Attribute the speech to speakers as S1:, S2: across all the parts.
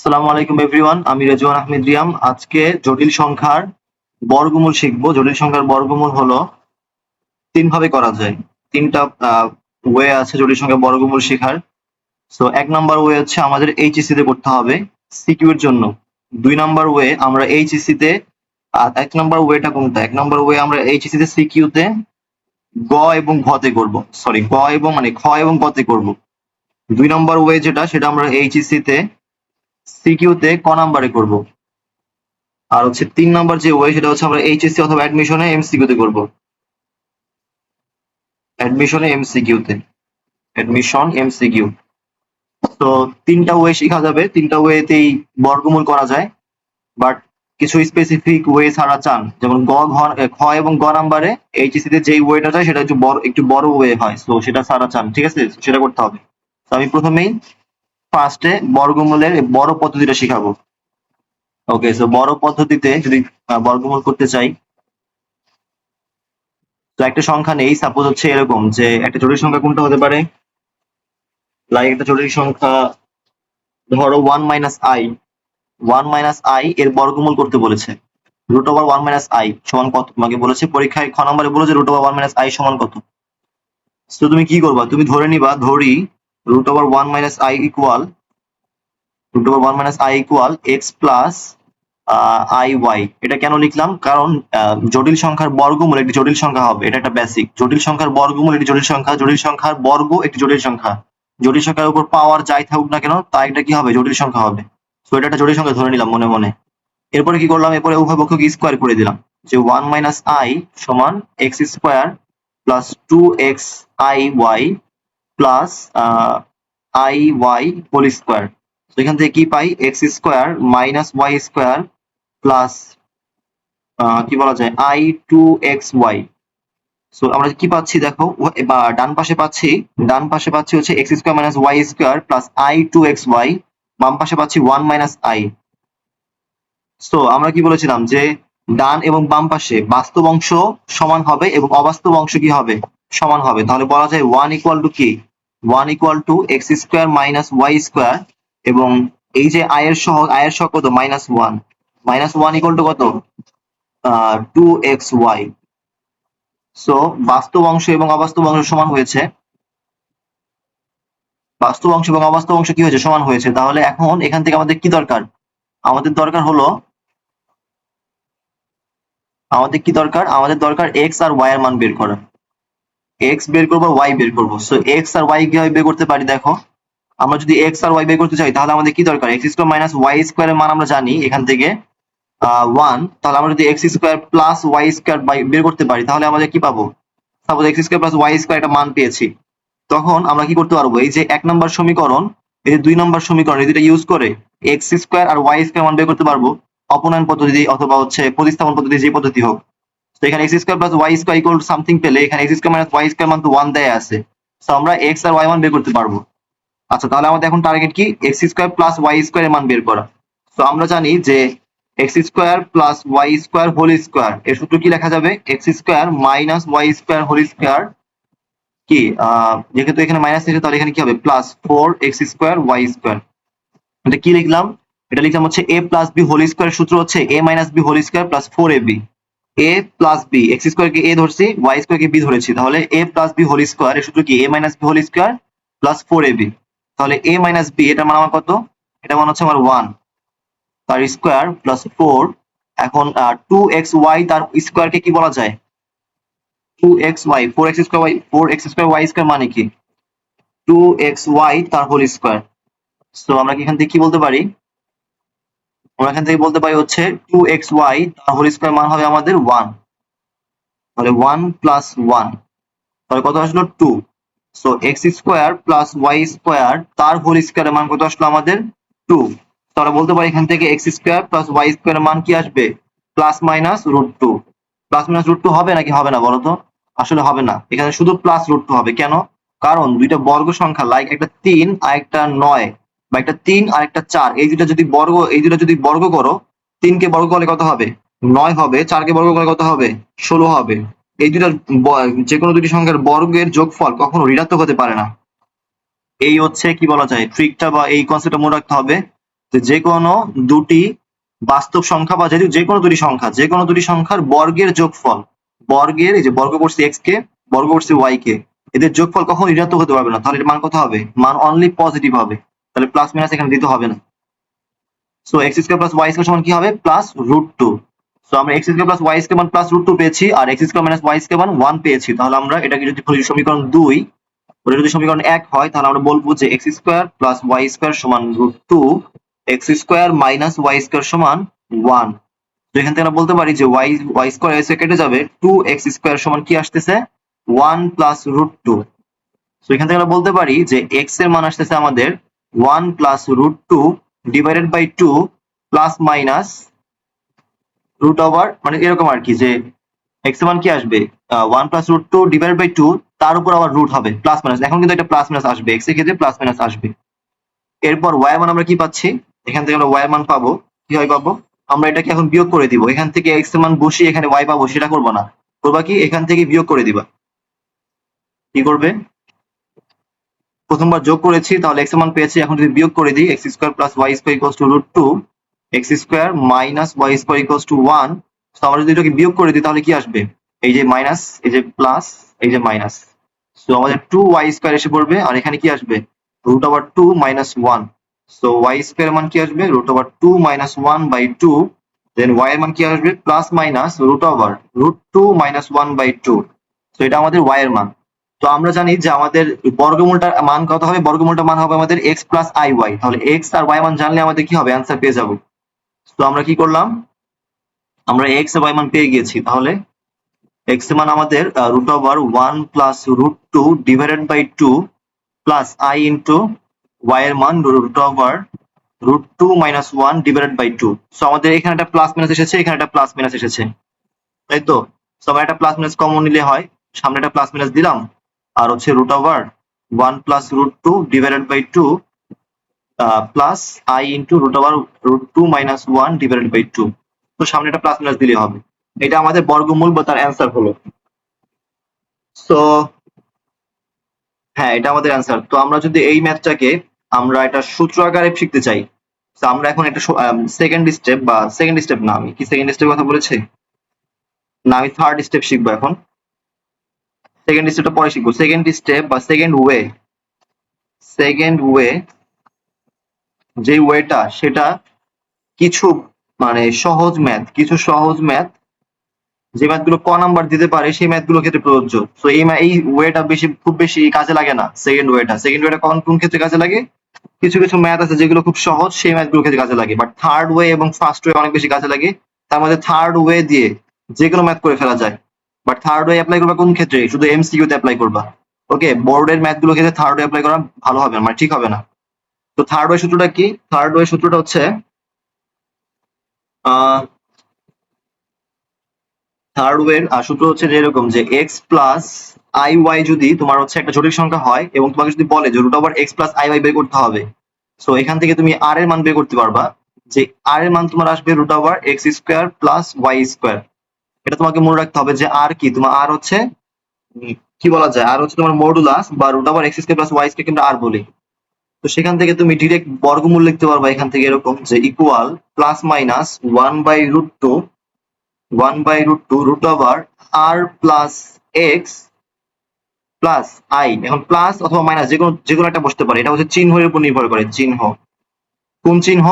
S1: আসসালামু আলাইকুম এভরিওয়ান, আমি রেজওয়ান আহমেদ রিয়াম। আজকে জটিল সংখ্যার বর্গমূল শিখবো। জটিল সংখ্যার বর্গমূল হলো তিন ভাবে করা যায়। তিনটা ওয়ে আছে জটিল সংখ্যার বর্গমূল শেখার। সো এক নাম্বার ওয়ে হচ্ছে আমাদের এইচএসসি তে করতে হবে সিকিউ এর জন্য। দুই নাম্বার ওয়ে আমরা এইচএসসি তে এক নাম্বার ওয়েটা কোনটা? এক নাম্বার ওয়ে আমরা এইচএসসি তে সিকিউ তে গ এবং ঘ তে করব। সরি, গ এবং মানে খ এবং গ তে করব। দুই নাম্বার ওয়ে যেটা সেটা আমরা এইচএসসি তে সিকিউ তে ক নাম্বারে করব। আর হচ্ছে তিন নাম্বার যে ওয়ে সেটা হচ্ছে আমরা এইচএসসি অথবা অ্যাডমিশনে এমসিকিউ তে করব। অ্যাডমিশনে এমসিকিউ তে, অ্যাডমিশন এমসিকিউ। তো তিনটা ওয়ে শেখা যাবে, তিনটা ওয়েতেই বর্গমূল করা যায়। বাট কিছু স্পেসিফিক ওয়ে ছাড়া চান, যেমন খ এবং গ নাম্বারে এইচএসসি তে যেই ওয়েটা চাই সেটা একটু বড় ওয়ে হয়, তো সেটা ছাড়া চান, ঠিক আছে, সেটা করতে হবে। তো আমি প্রথমেই ফার্স্টে বর্গমূলের বড় পদ্ধতিটা শিখাবো। ওকে, সো বড় পদ্ধতিতে যদি বর্গমূল করতে চাই, তো একটা সংখ্যা নেই, সাপোজ হচ্ছে এরকম যে একটা জটিল সংখ্যা কোনটা হতে পারে, লাইক একটা জটিল সংখ্যা ধরো ওয়ান মাইনাস আই এর বর্গমূল করতে বলেছে। Root over one minus I সমান কত তোমাকে বলেছে পরীক্ষায়, খ নম্বরে বলেছে root over one minus I সমান কত। তো তুমি কি করবা, তুমি ধরি root over one minus i equal x plus I y. এটা কেন লিখলাম? কারণ জটিল সংখ্যার বর্গমূল একটি জটিল সংখ্যা হবে, এটা একটা বেসিক। জটিল সংখ্যার বর্গমূল একটি জটিল সংখ্যা, জটিল সংখ্যার বর্গ একটি জটিল সংখ্যা। জটিল সংখ্যার উপর পাওয়ার যাই থাকুক না কেন তা একটা কি হবে, জটিল সংখ্যা হবে। তো এটা একটা জটিল সংখ্যা ধরে নিলাম মনে মনে। এরপরে কি করলাম, এরপরে উভয় পক্ষকে স্কোয়ার করে দিলাম, যে ওয়ান মাইনাস আই সমান X square plus two X I Y plus I Y whole square. তো এখান থেকে কি পাই, X square minus Y square plus কি বলা যায় I two x Y. So আমরা কি পাচ্ছি দেখো, বা ডান পাশে পাচ্ছি হচ্ছে X square minus Y square plus I two x Y, বাম পাশে পাচ্ছি ওয়ান মাইনাস আই। সো আমরা কি বলেছিলাম যে ডান এবং বাম পাশে বাস্তব অংশ সমান হবে এবং অবাস্তব অংশ কি হবে, সমান হবে। তাহলে বলা যায় ওয়ান ইকুয়াল টু কি, one equal to x square minus Y square, এবং এই যে আয়ের সহগ কত, মাইনাস ওয়ান ইকুয়াল টু কত, টু এক্স ওয়াই। সো বাস্তব অংশ এবং অবাস্তব অংশ সমান হয়েছে, বাস্তব অংশ এবং অবাস্তব অংশ কি হয়েছে, সমান হয়েছে। তাহলে এখন এখান থেকে আমাদের কি দরকার, আমাদের দরকার হলো আমাদের দরকার এক্স আর ওয়াই এর মান বের করা। এক্স বের করবো, ওয়াই বের করবো। সো এক্স আর ওয়াই কিভাবে বের করতে পারি দেখো, আমরা যদি এক্স আর ওয়াই বের করতে চাই তাহলে আমাদের কি দরকার, x square minus Y square এর মান আমরা জানি এখান থেকে ওয়ান। তাহলে আমরা যদি x square plus Y square বের করতে পারি তাহলে আমাদের কি পাবো, suppose x square plus Y square একটা মান পেয়েছি। তখন আমরা কি করতে পারবো, এই যে এক নম্বর সমীকরণ, এই যে দুই নম্বর সমীকরণ, এই দুটো ইউজ করে এক্স স্কোয়ার আর ওয়াই স্কোয়ার মান বের করতে পারবো, অপনয়ন পদ্ধতি অথবা হচ্ছে প্রতিস্থাপন পদ্ধতি, যে পদ্ধতি হোক। তো এখানে x square plus Y square equal to something পেলে এখানে x square minus Y square মান তো ওয়ান দেয়া আছে। তো আমরা এক্স আর ওয়াই মান বের করতে পারবো। আচ্ছা, তাহলে আমাদের এখন টার্গেট কি, X square plus Y square এর মান বের করা। তো আমরা জানি যে X square plus Y square whole square এর সূত্র কি লেখা যাবে, X square minus Y square whole square কি, যেহেতু এখানে মাইনাস আছে তাহলে এখানে কি হবে, plus four x square Y square. এটা কি লিখলাম, এটা লিখলাম হচ্ছে A plus B whole square সূত্র হচ্ছে A minus B whole square plus four A B. A plus B, X square কে এ ধরছি, ওয়াই স্কোয়ার কে বি ধরেছি, তাহলে A plus B whole square এর সূত্র কি A minus B whole square plus four A B. তাহলে A minus B এটা মান আমার কত, এটা মান হচ্ছে আমার ওয়ান, তার স্কোয়ার প্লাস ফোর। এখন টু এক্স ওয়াই তার স্কোয়ার কে কি বলা যায়, two x y, four x square Y square মানে কি, টু এক্স ওয়াই তার হোল স্কোয়ার। সো আমরা এখান থেকে কি বলতে পারি, আমরা এখান থেকে বলতে পারি হচ্ছে টু এক্স ওয়াই তার হোল স্কোয়ার মান হবে আমাদের ওয়ান। তাহলে ওয়ান প্লাস ওয়ান, তাহলে কত আসলো two. So x square plus Y square তার হোল স্কোয়ারের মান কত আসলো আমাদের, টু। তাহলে বলতে পারি এখান থেকে এক্স স্কোয়ার প্লাস ওয়াই স্কোয়ারের মান কি আসবে, plus minus root two. Plus minus root two হবে নাকি হবে না বলতো, আসলে হবে না, এখানে শুধু প্লাস রুট টু হবে। কেন, কারণ দুইটা বর্গ সংখ্যা লাইক একটা তিন আর একটা নয়, বা একটা তিন আর একটা চার, এই দুটো যদি বর্গ করো, তিনকে বর্গ করলে কত হবে, নয় হবে, চারকে বর্গ করলে কত হবে, 16 হবে। এই দুটো যে কোনো দুটি সংখ্যার বর্গের যোগফল কখনো ঋণাত্মক হতে পারে না। এই হচ্ছে কি বলা যায় ট্রিকটা, বা এই কনসেপ্টটা মনে রাখতে হবে। যে কোনো দুটি বাস্তব সংখ্যা বা যে কোনো দুটি সংখ্যার বর্গের যোগফল, বর্গের এই যে বর্গ করছি এক্স কে, বর্গ করছি ওয়াই কে, এদের যোগফল কখনো ঋণাত্মক হতে পারবে না। তাহলে এর মান কত হবে? মান অনলি পজিটিভ হবে। তাহলে প্লাস মাইনাস এখানে দিতে হবে না। So x square plus Y square সমান কি হবে? Plus root two. সো আমরা X square plus Y square মান প্লাস রুট টু পেয়েছি, আর X square minus Y square মান 1 পেয়েছি। তাহলে আমরা এটাকে যদি সমীকরণ 2, ওটা যদি সমীকরণ 1 হয়, তাহলে আমরা বলবো যে X square plus Y square সমান root two, x square minus Y square সমান 1। তো এখান থেকে আমরা বলতে পারি যে ওয়াই স্কোয়ার এসে কেটে যাবে, 2x স্কোয়ার সমান কি আসতেছে? 1 প্লাস রুট টু। তো এখান থেকে আমরা বলতে পারি যে x এর মান আসতেছে আমাদের 1 plus root two divided by 2 plus minus root over, মানে এরকম আর কি, যে x এর মান কি আসবে? 1 plus root two divided by 2, তার উপর আবার রুট হবে প্লাস মাইনাস। এখন কিন্তু একটা প্লাস মাইনাস আসবে, x এর ক্ষেত্রে প্লাস মাইনাস আসবে। এরপর y এর মান আমরা কি পাচ্ছি? এখান থেকে আমরা y এর মান পাবো, কি হয় পাবো? আমরা এটাকে এখন বিয়োগ করে দিব। এখান থেকে x এর মান বসিয়ে এখানে y পাবো, সেটা করবো না। করবা কি? এখান থেকে বিয়োগ করে দিবা। কি করবে? প্রথমবার যোগ করেছি, তাহলে x এর মান পেয়েছি। এখন যদি বিয়োগ করে দিই, x square plus y square equals to root two, x square minus y square equals to 1। তো আমরা যদি এটাকে বিয়োগ করে দিই তাহলে কি আসবে? এই যে মাইনাস, এই যে প্লাস, এই যে মাইনাস। সো আমাদের 2y স্কয়ার এসে পড়বে, আর এখানে কি আসবে? Root over 2 minus 1। So y square মান কি আসবে? Root over 2 minus 1 by 2। Then y এর মান কি আসবে? Plus minus root over root 2 minus 1 by 2। তো এটা আমাদের y এর মান। তো আমরা জানি যে আমাদের বর্গমূলটার মান কত হবে? বর্গমূলটার মান হবে আমাদের x প্লাস আই ওয়াই। তাহলে x আর y মান জানলে আমাদের কি হবে? অ্যান্সার পেয়ে যাব। তো আমরা কি করলাম? আমরা x আর y মান পেয়ে গিয়েছি। তাহলে x এর মান আমাদের root over 1 plus root 2 divided by 2 plus i into y এর মান root over root 2 minus 1 divided by 2। So আমাদের এখানে একটা প্লাস মাইনাস এসেছে, এখানে একটা প্লাস মাইনাস এসেছে, তাই তো? সো আমরা একটা প্লাস মাইনাস কমন নিলে হয়, সামনে একটা প্লাস মাইনাস দিলাম, আর হচ্ছে root over 1 plus root 2 divided by 2 plus i into root over root 2 minus 1 divided by 2। তো সামনে একটা প্লাস মাইনাস দিলে হবে। এটা আমাদের বর্গমূল বা তার অ্যান্সার হলো। সো হ্যাঁ, এটা আমাদের অ্যান্সার। তো আমরা যদি এই ম্যাথটাকে আমরা একটা সূত্র আকারে শিখতে চাই, তো আমরা এখন একটা সেকেন্ড স্টেপ, বা সেকেন্ড স্টেপ না, আমি কি সেকেন্ড স্টেপ কথা বলেছি? না, আমি থার্ড স্টেপ শিখবো এখন। সেকেন্ড স্টেপটা পরে শিখবো। সেকেন্ড স্টেপ বা সেকেন্ড ওয়ে, যে ওয়েটা, সেটা কিছু মানে কিছু সহজ ম্যাথ, যে ম্যাথগুলো ক নাম্বার দিতে পারে সেই ম্যাথগুলোর ক্ষেত্রে প্রযোজ্য। তো এই ওয়েটা খুব বেশি কাজে লাগে না। সেকেন্ড ওয়েটা কোন ক্ষেত্রে কাজে লাগে? কিছু কিছু ম্যাথ আছে যেগুলো খুব সহজ, সেই ম্যাথগুলোর ক্ষেত্রে কাজে লাগে। বাট থার্ড ওয়ে এবং ফার্স্ট ওয়ে অনেক বেশি কাজে লাগে। তার মধ্যে থার্ড ওয়ে দিয়ে যে কোনো ম্যাথ করে ফেলা যায়। বাট থার্ড ওয়ে অ্যাপ্লাই করবা কোন ক্ষেত্রে? শুধু এমসিকিউ তে অ্যাপ্লাই করবা। ওকে, বোর্ডের ম্যাথগুলোর ক্ষেত্রে থার্ড ওয়ে অ্যাপ্লাই করা ভালো হবে না, মানে ঠিক হবে না। তো থার্ড ওয়ে সূত্রটা কি? থার্ড ওয়ে সূত্রটা হচ্ছে থার্ড ওয়ের সূত্র হচ্ছে যে এরকম, যে এক্স প্লাস আই ওয়াই যদি তোমার হচ্ছে একটা জটিল সংখ্যা হয়, এবং তোমাকে যদি বলে যে root over x plus I y বের করতে হবে, সো এখান থেকে তুমি আর এর মান বের করতে পারবা। যে আর এর মান তোমার আসবে root over x square plus Y square. এটা তোমাকে মনে রাখতে হবে যে আর কি, তোমার আর হচ্ছে কি বলা যায়, আর হচ্ছে তোমার মডুলাস বা root over x square plus Y square, কিন্তু আর বলি। তো সেখান থেকে তুমি ডিরেক্ট বর্গমূল লিখতে পারবা এখান থেকে এরকম, যে equal plus minus 1/√2 root over r plus x plus i. এখন প্লাস অথবা মাইনাস যে কোনো একটা বসতে পারে। এটা হচ্ছে চিহ্নের উপর নির্ভর করে। চিহ্ন, কোন চিহ্ন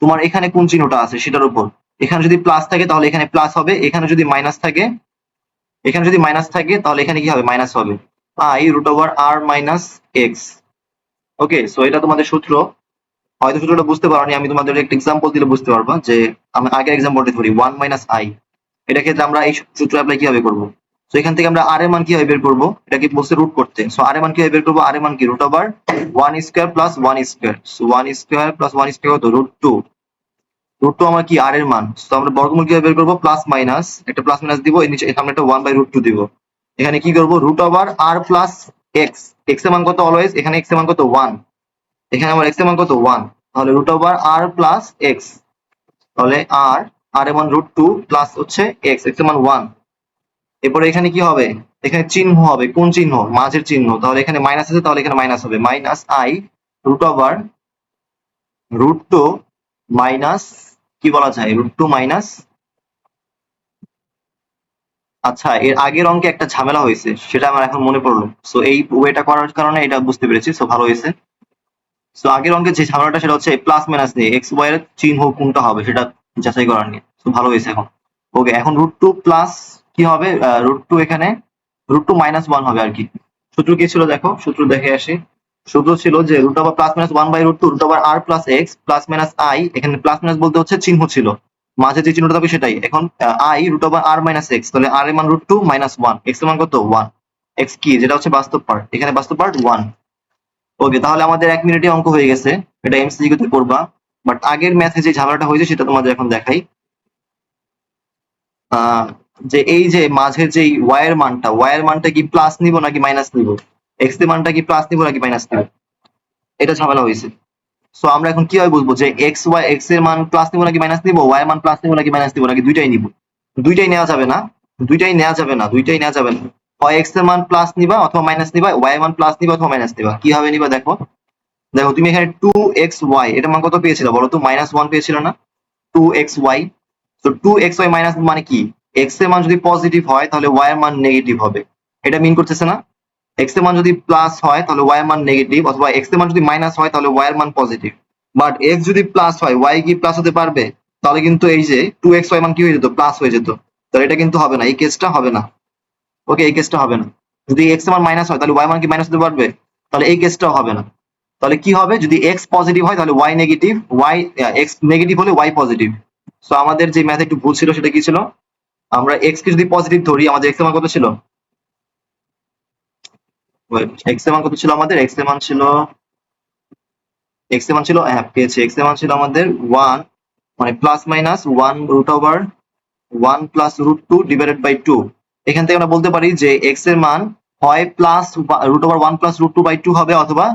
S1: তোমার এখানে, কোন চিহ্নটা আছে সেটার উপর। এখানে যদি প্লাস থাকে তাহলে এখানে প্লাস হবে, এখানে যদি মাইনাস থাকে তাহলে এখানে কি হবে? মাইনাস হবে। I root over r minus x. Okay, so এটা তোমাদের সূত্র। হয়তো সূত্রটা বুঝতে পারোনি, আমি তোমাদের একটা এক্সাম্পল দিলে বুঝতে পারবা। যে আমি আগের এক্সাম্পলটা ধরি 1 মাইনাস আই, এটা ক্ষেত্রে আমরা এই সূত্র অ্যাপ্লাই কিভাবে করবো? তো এখান থেকে আমরা আর এর মান কিভাবে বের করবো? এটাকে বলছে রুট করতে। সো আর এর মান কিভাবে বের করবো? আর এর মান কি? Root over 1 square plus 1 square. So 1 square plus 1 square কত? রুট 2। রুট 2 আমার কি? আর এর মান। তো আমরা বর্গমূল কিভাবে বের করবো? প্লাস মাইনাস, একটা প্লাস মাইনাস দিব, এর নিচে সামনে একটা 1/√2 দিব। এখানে কি করবো? Root over r plus x. X এর মান কত অলওয়েজ? এখানে এক্স এর মান কত? 1। এখানে আমার এক্স এর মান কত? 1। তাহলে root over r plus x, তাহলে আর এর মান রুট 2 প্লাস হচ্ছে এক্স, এক্স এর মান 1। এরপরে এখানে কি হবে? এখানে চিহ্ন হবে। কোন চিহ্ন? মাঝের চিহ্ন। তাহলে এখানে মাইনাস আছে, তাহলে এখানে মাইনাস হবে। Minus i root over root 2 minus কি বলা যায় √2 মাইনাস, আচ্ছা এর আগের অঙ্কে একটা ঝামেলা হয়েছে সেটা আমার এখন মনে পড়লো, সো এই ওয়েটা করার কারণে এটা বুঝতে পেরেছি, সো ভালো হয়েছে। সো আগের অঙ্কের যে ঝামেলাটা সেটা হচ্ছে প্লাস মাইনাস নিয়ে এক্স ওয়াই এর চিহ্ন কোনটা হবে সেটা যাচাই করার নিয়ে, তো ভালো হয়েছে এখন। ওকে, এখন √2 প্লাস কি হবে, √2 এখানে √2 মাইনাস 1 হবে আর কি। সূত্র কি ছিল দেখো, সূত্র দেখে আসি। সূত্র ছিল যে root over plus minus 1 by √2 root over r plus x plus minus i, এখানে প্লাস মাইনাস বলতে হচ্ছে চিহ্ন ছিল, মাঝে যে চিহ্নটা থাকবে সেটাই। এখন i root over r minus x, তাহলে আর এর মান √2 মাইনাস 1, এক্স এর মান কত 1, এক্স কি যেটা হচ্ছে বাস্তব পার্ট, এখানে বাস্তব পার্ট 1। ওকে, তাহলে আমাদের 1 মিনিটে অঙ্ক হয়ে গেছে, এটা এমসিকিউ তে করবা। বাট আগের ম্যাথে যে ঝামেলাটা হয়েছে সেটা তোমাদের এখন দেখাই। যে এই যে মাঝের যে ওয়াই এর মানটা কি প্লাস নিব নাকি মাইনাস নিব, এক্স এর মানটা কি প্লাস নিব নাকি মাইনাস নিব, এটা ঝামেলা হয়েছে। সো আমরা এখন কিভাবে বুঝবো যে এক্স এর মান প্লাস নিব নাকি মাইনাস নিব, ওয়াই এর মান প্লাস নিব নাকি মাইনাস নিব, নাকি দুইটাই নিব? দুইটাই নেওয়া যাবে না, দুইটাই নেওয়া যাবে না। হয় এক্স এর মান প্লাস নিবা অথবা মাইনাস নিবা, ওয়াই এর মান প্লাস নিবা অথবা মাইনাস নিবা। কিভাবে নিবা দেখো, দেখো তুমি এখানে 2xy এটা মান কত পেয়েছিল বলো তো, -1 পেয়েছিল না, 2xy। তো 2xy মাইনাস মানে কি, এক্স এর মান যদি পজিটিভ হয় তাহলে ওয়াই এর মান নেগেটিভ হবে, এটা মিন করতেছে না? এক্স এর মান যদি প্লাস হয় তাহলে ওয়াই এর মান নেগেটিভ, অথবা এক্স এর মান যদি মাইনাস হয় তাহলে ওয়াই এর মান পজিটিভ। বাট এক্স যদি প্লাস হয় ওয়াই কি প্লাস হতে পারবে? তাহলে কিন্তু এই যে 2xy মান কি হয়ে যেত, প্লাস হয়ে যেত। তাহলে এটা কিন্তু হবে না, এই কেসটা হবে না। ওকে, এই কেসটা হবে না। যদি এক্স এর মান মাইনাস হয় তাহলে ওয়াই মান কি মাইনাস হতে পারবে? তাহলে এই কেসটাও হবে না। তাহলে কি হবে, যদি এক্স পজিটিভ হয় তাহলে ওয়াই নেগেটিভ, এক্স নেগেটিভ হলে ওয়াই পজিটিভ। সো আমাদের যে ম্যাথে একটু ভুল ছিল সেটা কি ছিল, আমরা এক্স কে যদি পজিটিভ ধরি, আমাদের এক্স এর মান কত ছিল, এক্স এর মান কত ছিল আমাদের, এক্স এর মান ছিল হ্যাঁ পেয়েছি, এক্স এর মান ছিল আমাদের 1, মানে plus minus 1 root over 1 plus √2 divided by 2। এখান থেকে আমরা বলতে পারি যে এক্স এর মান হয় plus root over 1 plus √2 by 2 হবে, অথবা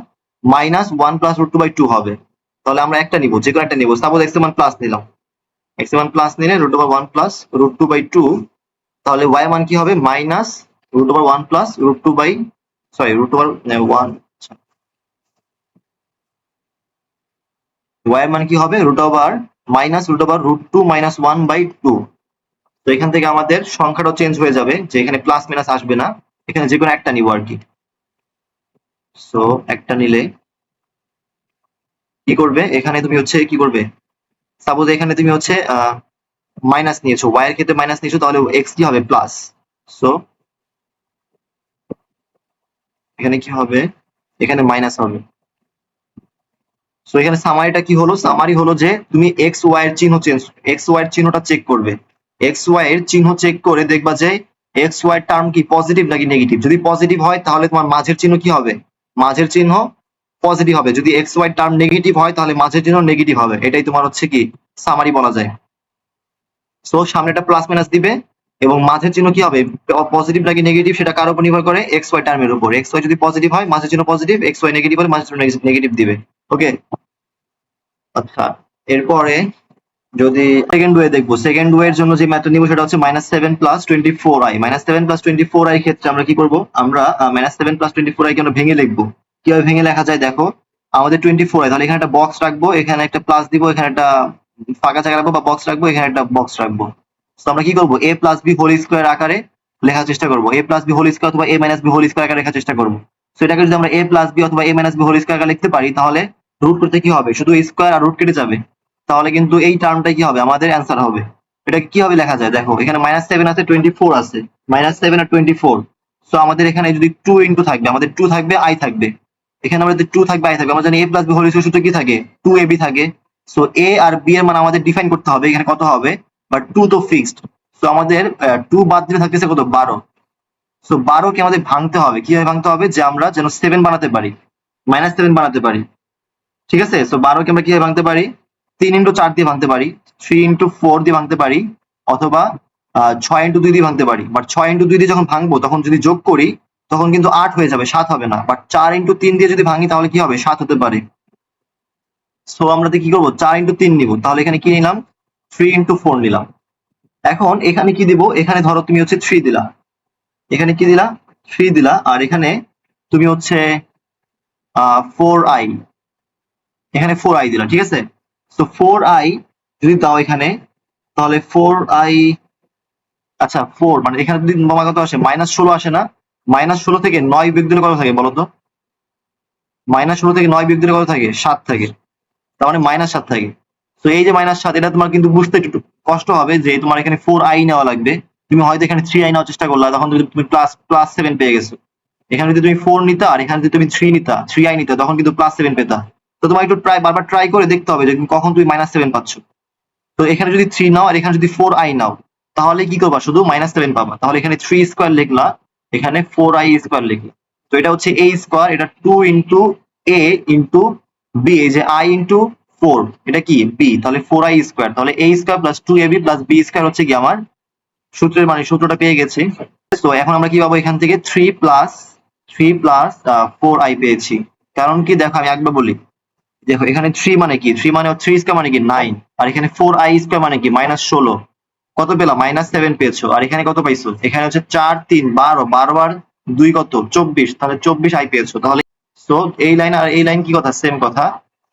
S1: মাইনাস 1 প্লাস √2 বাই 2 হবে। তাহলে আমরা একটা নিব, যে কোনো একটা নিব। সাপোজ এক্স এর মান প্লাস নিলাম, এক্স এর মান প্লাস নিলে রুট ওভার 1 প্লাস √2 বাই 2, তাহলে ওয়াই এর মান কি হবে, minus root over 1 plus √2 by, sorry root over 1, y এর মান কি হবে root over minus root over √2 minus 1 by 2। তো এখান থেকে আমাদের সংখ্যাটা চেঞ্জ হয়ে যাবে, যে এখানে প্লাস মাইনাস আসবে না, এখানে যে কোনো একটা নিব আর কি। সো একটা নিলে কি করবে, এখানে তুমি হচ্ছে কি করবে, সাপোজ এখানে তুমি হচ্ছে মাইনাস নিয়েছো, ওয়াই এর ক্ষেত্রে মাইনাস নিয়েছো, তাহলে এক্স কি হবে প্লাস। সো এখানে কি হবে, এখানে মাইনাস হবে। সো এখানে সামারিটা কি হলো, সামারি হলো যে তুমি এক্স ওয়াই এর চিহ্ন এক্স ওয়াই এর চিহ্নটা চেক করবে, এক্স ওয়াই এর চিহ্ন চেক করে দেখবা যে এক্স ওয়াই টার্ম কি পজিটিভ নাকি নেগেটিভ। যদি পজিটিভ হয় তাহলে তোমার মাঝের চিহ্ন কি হবে, মাঝের চিহ্ন পজিটিভ হবে। যদি এক্স ওয়াই টার্ম নেগেটিভ হয় তাহলে মাঝের চিহ্ন নেগেটিভ হবে। এটাই তোমার হচ্ছে কি সামারি বলা যায়। সো সামনেটা প্লাস মাইনাস দিবে, এবং মাঝের চিহ্ন কি হবে, পজিটিভ নাকি নেগেটিভ সেটা কার উপর নির্ভর করে, এক্স ওয়াই টার্মের উপর। এক্স ওয়াই যদি পজিটিভ হয় মাঝের চিহ্ন পজিটিভ, এক্স ওয়াই নেগেটিভ হলে মাঝের চিহ্ন নেগেটিভ দিবে। ওকে, আচ্ছা এরপরে যদি সেকেন্ড ওয়ে দেখবো, সেকেন্ড ওয়ে এর জন্য যে ম্যাথড নিব সেটা হচ্ছে -7 + 24i। -7 + 24i ক্ষেত্রে আমরা কি করব, আমরা -7 + 24i কে আমরা ভেঙে লিখবো। কিভাবে ভেঙে লেখা যায় দেখো, আমাদের 24i, তাহলে এখানে একটা বক্স রাখবো, এখানে একটা প্লাস দিব, এখানে একটা ফাঁকা জায়গা রাখবো বা বক্স রাখবো, এখানে একটা বক্স রাখবো। তো আমরা কি করব, a + b হোল স্কয়ার আকারে লেখার চেষ্টা করব, a + b হোল স্কয়ার অথবা a - b হোল স্কয়ার আকারে লেখার চেষ্টা করব। সো এটাকে যদি আমরা a + b অথবা a - b হোল স্কয়ার আকারে লিখতে পারি, তাহলে রুট করতে কি হবে, শুধু স্কয়ার আর রুট কেটে যাবে, তাহলে কিন্তু এই টার্মটা কি হবে, আমাদের অ্যান্সার হবে। এটা কিভাবে লেখা যায় দেখো, এখানে -7 আছে, 24 আছে, -7 আর 24। সো আমাদের এখানে যদি 2 ইনটু থাকবে, আমাদের 2 থাকবে, i থাকবে, এখানে আমাদের 2 থাকবে, i থাকবে। আমরা জানি a + b হোল স্কয়ার সূত্র কি থাকে, 2ab থাকে। সো a আর b এর মান আমাদের ডিফাইন করতে হবে, এখানে কত হবে, বাট 2 তো ফিক্সড। সো আমাদের 2 বাদ দিলে থাকতেছে কত, 12। সো 12 কে আমাদের ভাঙতে হবে, কিভাবে ভাঙতে হবে, যে আমরা যেন 7 বানাতে পারি, -7 বানাতে পারি। ঠিক আছে, সো 12 কে আমরা কিভাবে ভাঙতে পারি, 3 ইনটু 4 দিয়ে ভাঙতে পারি, 3 ইনটু 4 দিয়ে ভাঙতে পারি, অথবা 6 ইনটু 2 দিয়ে ভাঙতে পারি। বাট 6 ইনটু 2 দিয়ে যখন ভাঙবো তখন যদি যোগ করি তখন কিন্তু 8 হয়ে যাবে, 7 হবে না। বাট 4 ইনটু 3 দিয়ে যদি ভাঙি তাহলে কি হবে, 7 হতে পারে। সো আমরা কি করবো, 4 ইনটু 3 নিব, তাহলে এখানে কি নিলাম, 3 ইনটু 4 নিলাম। এখন এখানে কি দিব, এখানে ধরো তুমি হচ্ছে 3 দিলা, এখানে কি দিলা, 3 দিলা, আর এখানে তুমি হচ্ছে 4i, এখানে 4i দিলা, ঠিক আছে। তো 4i যদি দাও এখানে, তাহলে 4i, আচ্ছা 4 মানে এখানে যদি তোমার কত আসে, -16 আসে না? -16 থেকে 9 বিয়োগ দিলে কত থাকে বলো তো? -16 থেকে 9 বিয়োগ দিলে কত থাকে? 7 থাকে। তার মানে -7 থাকে। তো এই যে -7, এটা তোমার কিন্তু বুঝতে একটু কষ্ট হবে যে তোমার এখানে 4i নেওয়া লাগবে। তুমি হয়তো এখানে 3i নেওয়ার চেষ্টা করলা, তখন তুমি প্লাস 7 পেয়ে গেছো। এখানে যদি তুমি 4 নিতা আর এখানে যদি তুমি 3i নিতা, তখন কিন্তু +7 পেতা। তো তোমার একটু বারবার ট্রাই করে দেখতে হবে যে কখন তুমি -7 পাচ্ছ। তো এখানে যদি 3 নাও আর এখানে যদি 4i নাও, তাহলে কি করবা? শুধু -7 পাবা। তাহলে এখানে 3 স্কয়ার লিখলা, এখানে 4i স্কয়ার লিখলা। তো এটা হচ্ছে a স্কয়ার, এটা 2 ইনটু a ইনটু b, এই যে i ইনটু 4, এটা কি b, তাহলে 4i স্কয়ার, তাহলে a square plus 2ab plus b square হচ্ছে কি আমার সূত্রের, মানে সূত্রটা পেয়ে গেছি। তো এখন আমরা কি পাবো? এখান থেকে 3 প্লাস 4i পেয়েছি। কারণ কি দেখো, আমি একবার বলি, দেখো এখানে 3 মানে কি, 3 মানে 3 স্কয়ার মানে কি 9, আর এখানে 4i স্কয়ার মানে কি -16। কত পেলাম? -7 পেয়েছো। আর এখানে কত পাইছো? এখানে হচ্ছে 4 3 12, 12 বার 2 কত? 24, তাহলে 24i পেয়েছো। তাহলে সো এই লাইন আর এই লাইন কি কথা? সেম কথা।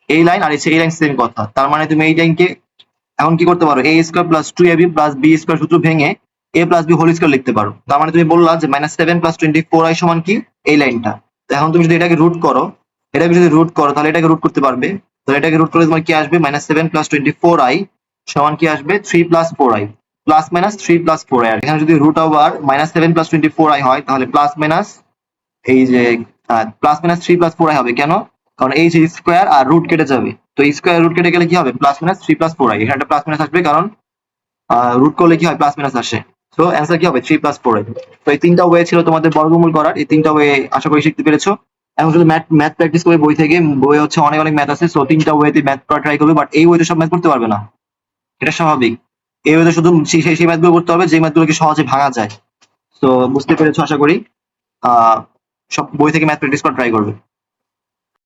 S1: এই লাইন আর এই লাইন সেম কথা। তার মানে তুমি এই লাইনকে এখন কি করতে পারো? a square plus 2ab plus b square সূত্র ভেঙে a plus b whole square লিখতে পারো। তার মানে তুমি বললা যে -7 প্লাস 24i সমান কি? এই লাইনটা। এখন তুমি যদি এটাকে রুট করো, এটাকে যদি রুট করো, তাহলে এটাকে রুট করতে পারবে। তাহলে এটাকে রুট করলে তোমার কি আসবে? -7 প্লাস 24i সমান কি আসবে? 3 plus 4i, plus minus 3 plus 4i। আর এখানে যদি রুট ওভার -7 প্লাস 24i হয়, তাহলে প্লাস মাইনাস এই যে প্লাস মাইনাস 3 প্লাস 4i হবে। কেন? কারণ এই যে স্কয়ার আর রুট কেটে যাবে, তো স্কয়ার রুট কেটে গেলে কি হবে? Plus minus 3 plus 4i। এখানে একটা প্লাস মাইনাস আসবে, কারণ রুট করলে কি হয়? প্লাস মাইনাস আসে। সো অ্যান্সার কি হবে? 3 প্লাস 4i। তো এই তিনটা ওয়ে ছিল তোমাদের বর্গমূল করার। এই তিনটা ওয়ে আশা করি শিখতে পেরেছো। এখন শুধু ম্যাথ প্র্যাকটিস করে বই থেকে, বই হচ্ছে অনেক অনেক ম্যাথ আছে, সো তিনটা ওয়েতে ম্যাথ করা ট্রাই করবে, বাট এই ওয়েতে সব ম্যাথ করতে পারবে না, এটা স্বাভাবিক। এই ওয়েতে শুধু সেই ম্যাথগুলো করতে হবে যে ম্যাথগুলোকে সহজে ভাঙা যায়। তো বুঝতে পেরেছো আশা করি। সব বই থেকে ম্যাথ প্র্যাকটিস করা ট্রাই করবে।